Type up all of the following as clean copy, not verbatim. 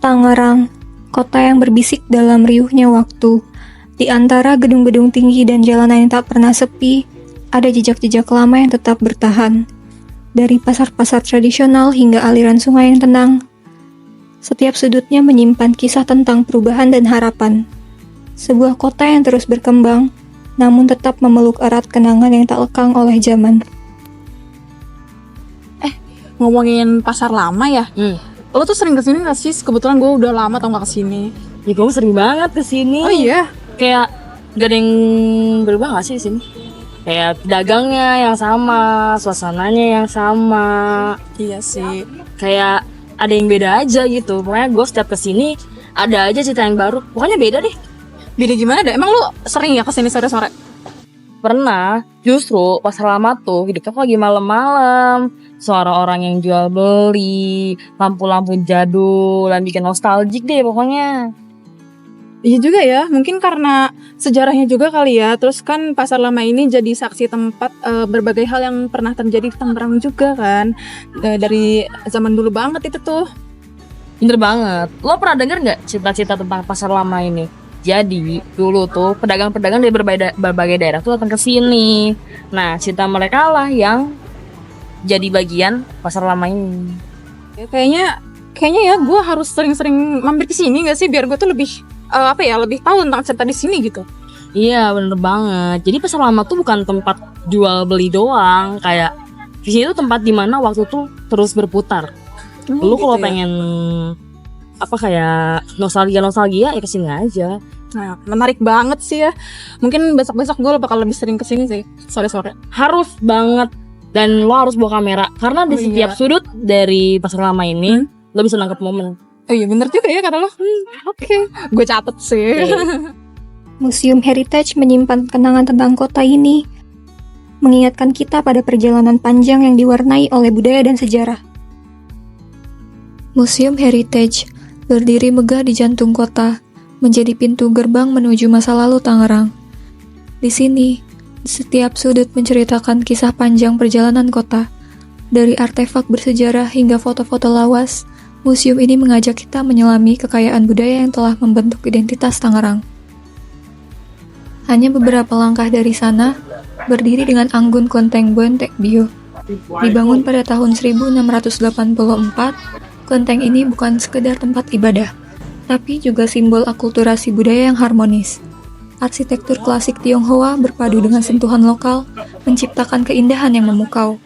Tangerang, kota yang berbisik dalam riuhnya waktu. Di antara gedung-gedung tinggi dan jalanan yang tak pernah sepi, ada jejak-jejak lama yang tetap bertahan. Dari pasar-pasar tradisional hingga aliran sungai yang tenang, setiap sudutnya menyimpan kisah tentang perubahan dan harapan. Sebuah kota yang terus berkembang, namun tetap memeluk erat kenangan yang tak lekang oleh zaman. Ngomongin pasar lama ya, lo tuh sering kesini nggak sih? Kebetulan gue udah lama tau nggak kesini. Ya gue sering banget kesini. Oh iya? Kayak gak ada yang berubah gak sih di sini? Kayak pedagangnya yang sama, suasananya yang sama. Iya sih. Kayak ada yang beda aja gitu. Pokoknya gue setiap kesini ada aja cerita yang baru. Pokoknya beda deh. Beda gimana deh? Emang lo sering ya kesini sore-sore? Pernah, justru pasar lama tuh hidupnya kok lagi malam-malam. Suara orang yang jual beli, lampu-lampu jadul, dan bikin nostalgic deh pokoknya. Iya juga ya, mungkin karena sejarahnya juga kali ya. Terus kan pasar lama ini jadi saksi tempat berbagai hal yang pernah terjadi di Tangerang juga kan. Dari zaman dulu banget itu tuh. Bener banget. Lo pernah denger gak cerita-cerita tentang pasar lama ini? Jadi dulu tuh pedagang-pedagang dari berbagai daerah tuh datang ke sini. Nah, cerita mereka lah yang jadi bagian pasar lama ini. Ya, kayaknya ya gue harus sering-sering mampir ke sini gak sih biar gue tuh lebih lebih tahu tentang cerita di sini gitu. Iya, bener banget. Jadi pasar lama tuh bukan tempat jual beli doang, kayak di sini tuh tempat dimana waktu tuh terus berputar. Lu kalau pengen kayak nostalgia ya kesini aja. Nah, menarik banget sih ya. Mungkin besok-besok gue bakal lebih sering kesini sih sore-sore. Harus banget. Dan lo harus bawa kamera karena di setiap sudut dari pasar lama ini lo bisa nangkep momen. Oh iya bener juga ya kata lo. Oke. Gue catet sih. Museum Heritage menyimpan kenangan tentang kota ini, mengingatkan kita pada perjalanan panjang yang diwarnai oleh budaya dan sejarah. Museum Heritage berdiri megah di jantung kota, menjadi pintu gerbang menuju masa lalu Tangerang. Di sini, setiap sudut menceritakan kisah panjang perjalanan kota. Dari artefak bersejarah hingga foto-foto lawas, museum ini mengajak kita menyelami kekayaan budaya yang telah membentuk identitas Tangerang. Hanya beberapa langkah dari sana, berdiri dengan anggun Kelenteng Buentek Bio. Dibangun pada tahun 1684, kelenteng ini bukan sekedar tempat ibadah, tapi juga simbol akulturasi budaya yang harmonis. Arsitektur klasik Tionghoa berpadu dengan sentuhan lokal, menciptakan keindahan yang memukau.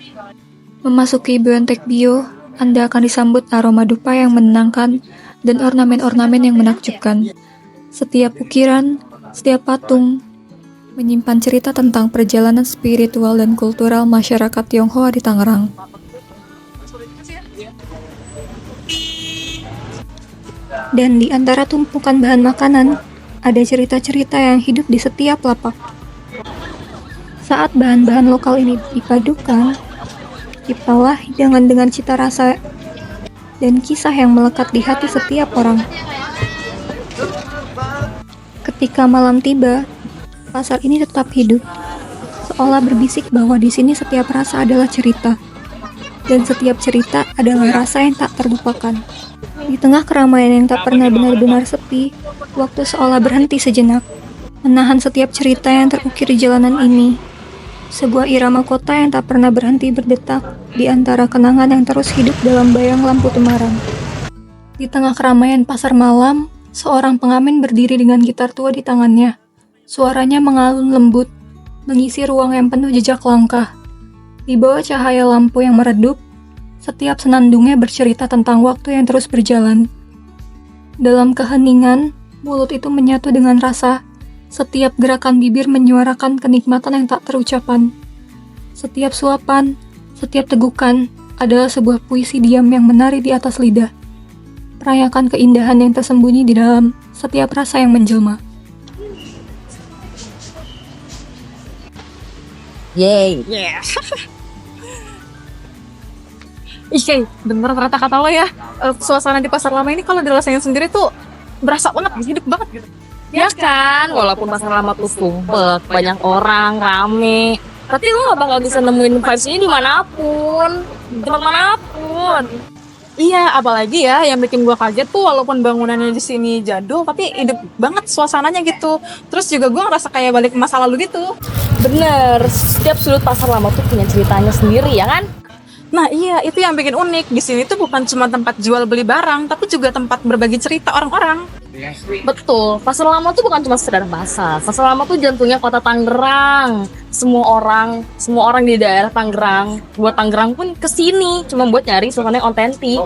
Memasuki Buentek Bio, Anda akan disambut aroma dupa yang menenangkan dan ornamen-ornamen yang menakjubkan. Setiap ukiran, setiap patung, menyimpan cerita tentang perjalanan spiritual dan kultural masyarakat Tionghoa di Tangerang. Dan di antara tumpukan bahan makanan, ada cerita-cerita yang hidup di setiap lapak. Saat bahan-bahan lokal ini dipadukan, ciptalah hidangan dengan cita rasa dan kisah yang melekat di hati setiap orang. Ketika malam tiba, pasar ini tetap hidup, seolah berbisik bahwa di sini setiap rasa adalah cerita, dan setiap cerita adalah rasa yang tak terlupakan. Di tengah keramaian yang tak pernah benar-benar sepi, waktu seolah berhenti sejenak, menahan setiap cerita yang terukir di jalanan ini. Sebuah irama kota yang tak pernah berhenti berdetak di antara kenangan yang terus hidup dalam bayang lampu temaram. Di tengah keramaian pasar malam, seorang pengamen berdiri dengan gitar tua di tangannya. Suaranya mengalun lembut, mengisi ruang yang penuh jejak langkah. Di bawah cahaya lampu yang meredup, setiap senandungnya bercerita tentang waktu yang terus berjalan. Dalam keheningan, mulut itu menyatu dengan rasa. Setiap gerakan bibir menyuarakan kenikmatan yang tak terucapkan. Setiap suapan, setiap tegukan adalah sebuah puisi diam yang menari di atas lidah. Merayakan keindahan yang tersembunyi di dalam setiap rasa yang menjelma. Yeay. Yeah. Ih, bener ternyata kata lo ya. Suasana di pasar lama ini kalau dirasain sendiri tuh berasa banget, hidup banget gitu. Ya kan, walaupun pasar lama tuh sumpek, banyak orang, rame, tapi lo gak bakal bisa nemuin vibes ini dimanapun, di tempat manapun. Iya, apalagi ya yang bikin gua kaget tuh walaupun bangunannya di sini jadul tapi hidup banget suasananya gitu. Terus juga gua ngerasa kayak balik ke masa lalu gitu. Bener, setiap sudut pasar lama tuh punya ceritanya sendiri ya kan? Nah, iya, itu yang bikin unik. Di sini tuh bukan cuma tempat jual beli barang, tapi juga tempat berbagi cerita orang-orang. Betul, pasar lama tuh bukan cuma sekedar pasar. Pasar lama tuh jantungnya kota Tangerang. Semua orang di daerah Tangerang, buat Tangerang pun kesini cuma buat nyari suasana yang otentik.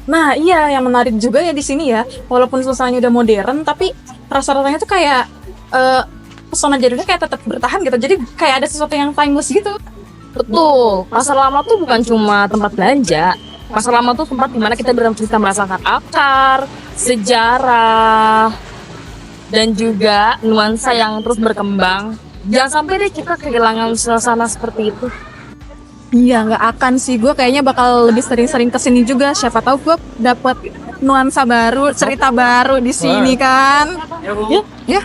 Nah, iya, yang menarik juga ya di sini ya, walaupun suasananya udah modern, tapi rasa-rasanya tuh kayak pesona jadulnya kayak tetap bertahan gitu. Jadi kayak ada sesuatu yang timeless gitu. Betul, pasar lama tuh bukan cuma tempat belanja. Pasar lama tuh tempat dimana kita bisa merasakan akar, sejarah, dan juga nuansa yang terus berkembang. Jangan sampai deh kita kehilangan suasana seperti itu. Iya, nggak akan sih. Gue kayaknya bakal lebih sering-sering kesini juga. Siapa tahu gue dapet nuansa baru, cerita baru di sini kan. Ya.